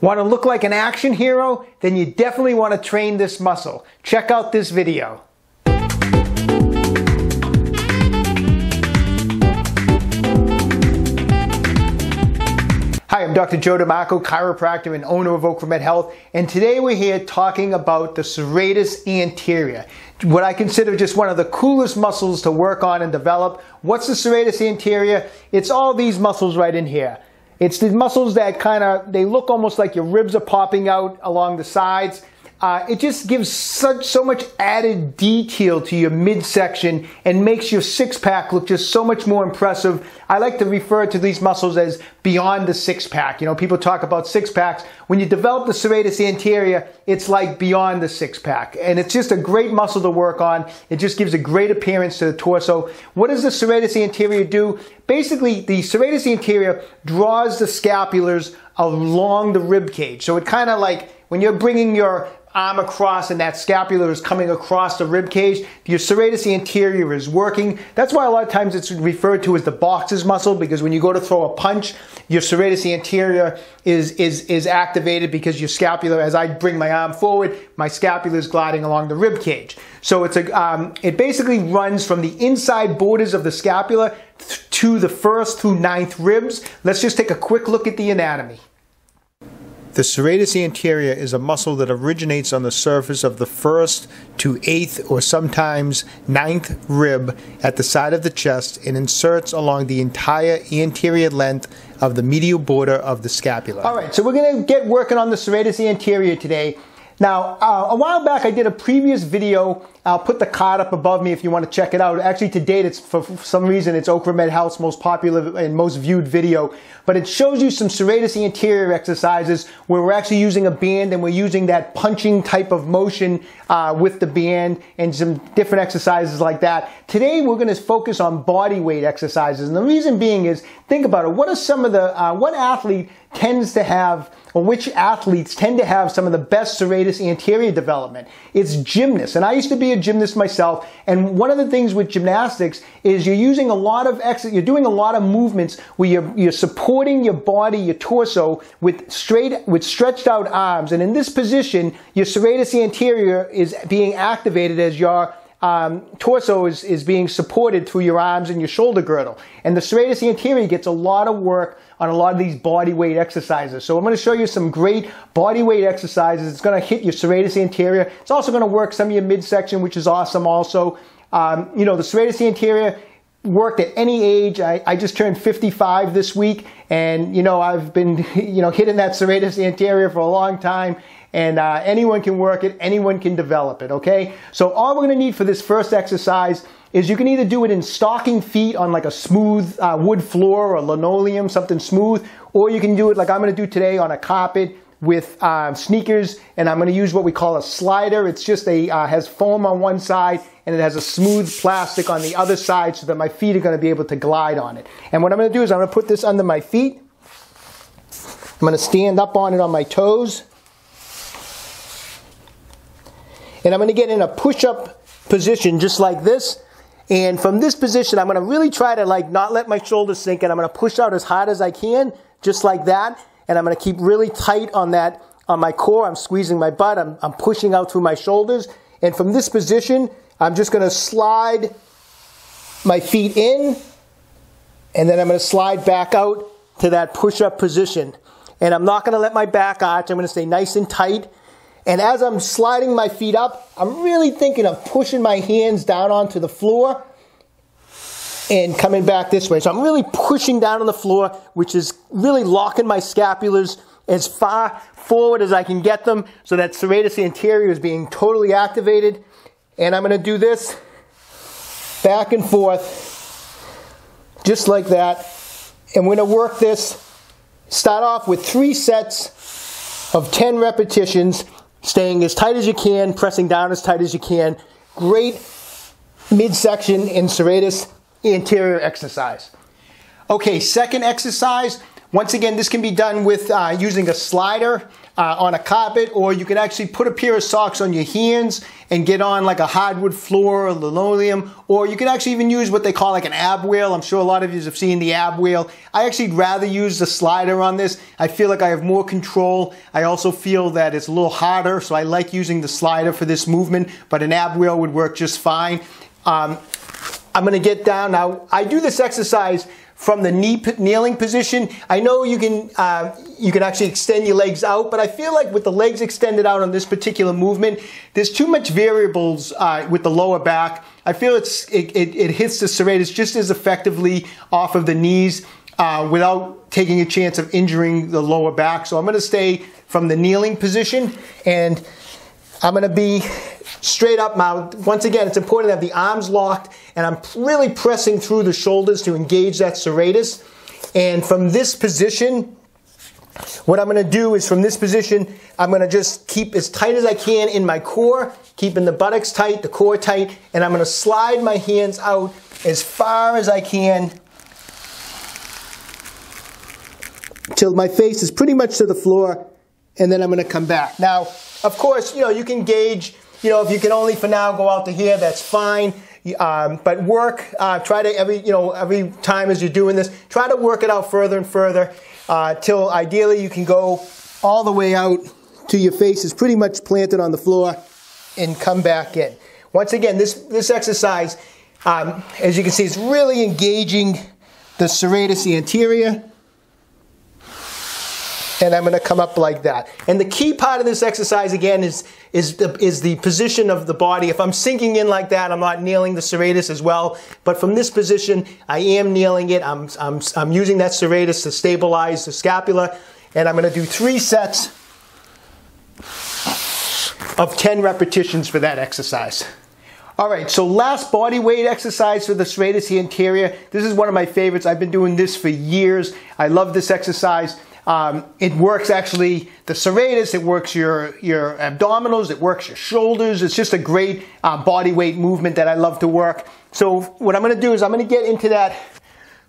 Want to look like an action hero? Then you definitely want to train this muscle. Check out this video. Hi, I'm Dr. Joe DeMarco, chiropractor and owner of OcraMed Health, and today we're here talking about the serratus anterior, what I consider just one of the coolest muscles to work on and develop. What's the serratus anterior? It's all these muscles right in here. It's the muscles that they look almost like your ribs are popping out along the sides. It just gives so much added detail to your midsection and makes your six-pack look just so much more impressive. I like to refer to these muscles as beyond the six-pack. You know, people talk about six-packs. When you develop the serratus anterior, it's like beyond the six-pack. And it's just a great muscle to work on. It just gives a great appearance to the torso. What does the serratus anterior do? Basically, the serratus anterior draws the scapulars along the rib cage. So it kind of like when you're bringing your arm across and that scapula is coming across the rib cage, your serratus anterior is working. That's why a lot of times it's referred to as the boxer's muscle, because when you go to throw a punch, your serratus anterior is activated because your scapula, as I bring my arm forward, my scapula is gliding along the rib cage. So it basically runs from the inside borders of the scapula to the 1st through 9th ribs. Let's just take a quick look at the anatomy. The serratus anterior is a muscle that originates on the surface of the 1st to 8th or sometimes 9th rib at the side of the chest and inserts along the entire anterior length of the medial border of the scapula. All right, so we're going to get working on the serratus anterior today. Now, a while back I did a previous video. I'll put the card up above me if you want to check it out. Actually, to date, for some reason, it's OcraMed Health's most popular and most viewed video. But it shows you some serratus anterior exercises where we're actually using a band and we're using that punching type of motion with the band and some different exercises like that. Today, we're going to focus on body weight exercises. And the reason being is, think about it. What are some of the, what athlete tends to have, or which athletes tend to have some of the best serratus anterior development? It's gymnasts. And I used to be a gymnast myself, and one of the things with gymnastics is you're using a lot of you're doing a lot of movements where you're supporting your body, your torso with stretched out arms, and in this position your serratus anterior is being activated as your torso is being supported through your arms and your shoulder girdle. And the serratus anterior gets a lot of work on a lot of these body weight exercises. So I'm going to show you some great body weight exercises. It's going to hit your serratus anterior. It's also going to work some of your midsection, which is awesome also. You know, the serratus anterior worked at any age. I just turned 55 this week, and you know, I've been hitting that serratus anterior for a long time. And anyone can work it, anyone can develop it, okay? So all we're going to need for this first exercise is you can either do it in stocking feet on like a smooth wood floor or linoleum, something smooth, or you can do it like I'm going to do today on a carpet with sneakers, and I'm going to use what we call a slider. It's just has foam on one side and it has a smooth plastic on the other side so that my feet are going to be able to glide on it. And what I'm going to do is I'm going to put this under my feet. I'm going to stand up on it on my toes. And I'm going to get in a push-up position just like this. And from this position, I'm going to really try to not let my shoulders sink, and I'm going to push out as hard as I can, just like that. And I'm going to keep really tight on my core. I'm squeezing my butt. I'm pushing out through my shoulders. And from this position, I'm just going to slide my feet in, and then I'm going to slide back out to that push-up position. And I'm not going to let my back arch. I'm going to stay nice and tight. And as I'm sliding my feet up, I'm really thinking of pushing my hands down onto the floor and coming back this way. So I'm really pushing down on the floor, which is really locking my scapulars as far forward as I can get them so that serratus anterior is being totally activated. And I'm going to do this back and forth, just like that. And we're going to work this, start off with 3 sets of 10 repetitions. Staying as tight as you can, pressing down as tight as you can. Great midsection and serratus anterior exercise. Okay, second exercise. Once again, this can be done with using a slider. on a carpet, or you can actually put a pair of socks on your hands and get on like a hardwood floor or linoleum, or you can actually even use what they call like an ab wheel. I'm sure a lot of you have seen the ab wheel. I actually rather use the slider on this. I feel like I have more control. I also feel that it's a little harder, so I like using the slider for this movement, but an ab wheel would work just fine. I'm gonna get down now. I do this exercise from the kneeling position. I know you can actually extend your legs out, but I feel like with the legs extended out on this particular movement, there's too much variables with the lower back. I feel it hits the serratus just as effectively off of the knees without taking a chance of injuring the lower back. So I'm gonna stay from the kneeling position, and I'm gonna be straight up now. Once again, it's important to have the arms locked, and I'm really pressing through the shoulders to engage that serratus. And from this position, what I'm gonna do is from this position, I'm gonna just keep as tight as I can in my core, keeping the buttocks tight, the core tight, and I'm gonna slide my hands out as far as I can till my face is pretty much to the floor, and then I'm gonna come back. Now, of course, you can gauge, if you can only for now go out to here, that's fine. But work, try to every time as you're doing this, try to work it out further and further till ideally you can go all the way out to your face is pretty much planted on the floor and come back in. Once again, this exercise, as you can see, is really engaging the serratus anterior. And I'm going to come up like that. And the key part of this exercise, again, is the position of the body. If I'm sinking in like that, I'm not kneeling the serratus as well. But from this position, I am kneeling it. I'm using that serratus to stabilize the scapula. And I'm going to do 3 sets of 10 repetitions for that exercise. All right, so last body weight exercise for the serratus anterior. This is one of my favorites. I've been doing this for years. I love this exercise. It works actually the serratus, it works your abdominals, it works your shoulders. It's just a great body weight movement that I love to work. So what I'm going to do is I'm going to get into that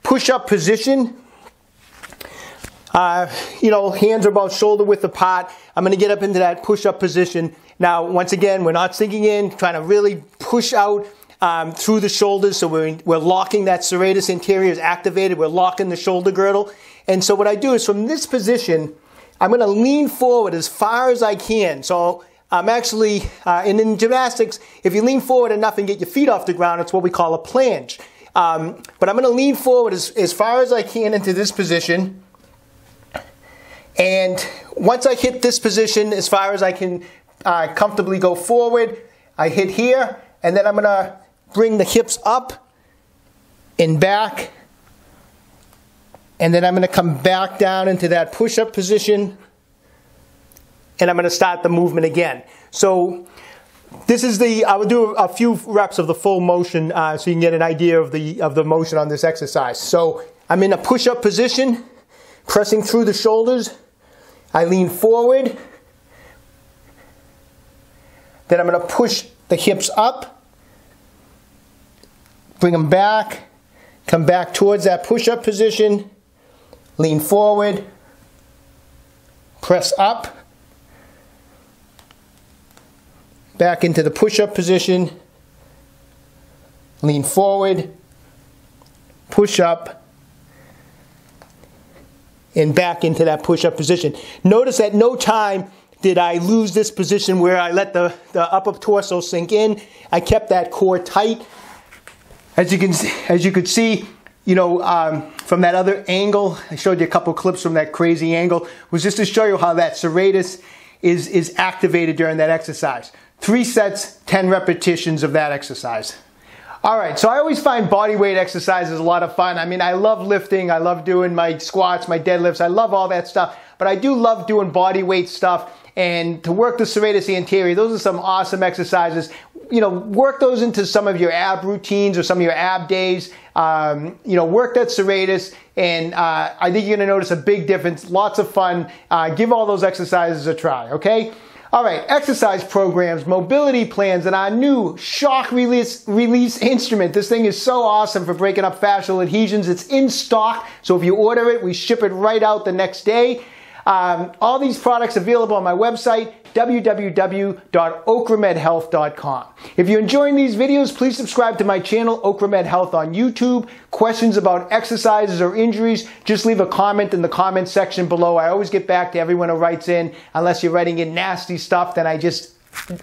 push-up position. Hands are about shoulder width apart. I'm going to get up into that push-up position. Now, once again, we're not sinking in, trying to really push out through the shoulders. So we're locking that serratus anterior is activated. We're locking the shoulder girdle. And so what I do is from this position, I'm going to lean forward as far as I can. So I'm actually, and in gymnastics, if you lean forward enough and get your feet off the ground, it's what we call a planche. But I'm going to lean forward as far as I can into this position. And once I hit this position, as far as I can comfortably go forward, I hit here, and then I'm going to bring the hips up and back. And then I'm going to come back down into that push-up position, and I'm going to start the movement again. So this is I will do a few reps of the full motion so you can get an idea of the motion on this exercise. So I'm in a push-up position, pressing through the shoulders. I lean forward. Then I'm going to push the hips up, bring them back, come back towards that push-up position. Lean forward, press up, back into the push-up position, lean forward, push up, and back into that push-up position. Notice at no time did I lose this position where I let the upper torso sink in. I kept that core tight. As you could see, from that other angle, I showed you a couple clips from that crazy angle, was just to show you how that serratus is activated during that exercise. 3 sets, 10 repetitions of that exercise. All right, so I always find body weight exercises a lot of fun. I mean, I love lifting, I love doing my squats, my deadlifts, I love all that stuff, but I do love doing body weight stuff. And to work the serratus anterior, those are some awesome exercises. Work those into some of your ab routines or some of your ab days. Work that serratus, and I think you're going to notice a big difference. Lots of fun. Give all those exercises a try, okay? All right, exercise programs, mobility plans, and our new shock release instrument. This thing is so awesome for breaking up fascial adhesions. It's in stock, so if you order it, we ship it right out the next day. All these products available on my website, www.OcraMedHealth.com. If you're enjoying these videos, please subscribe to my channel, OcraMed Health, on YouTube. Questions about exercises or injuries, just leave a comment in the comment section below. I always get back to everyone who writes in. Unless you're writing in nasty stuff, then I just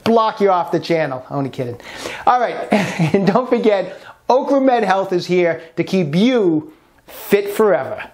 block you off the channel. Only kidding. All right, and don't forget, OcraMed Health is here to keep you fit forever.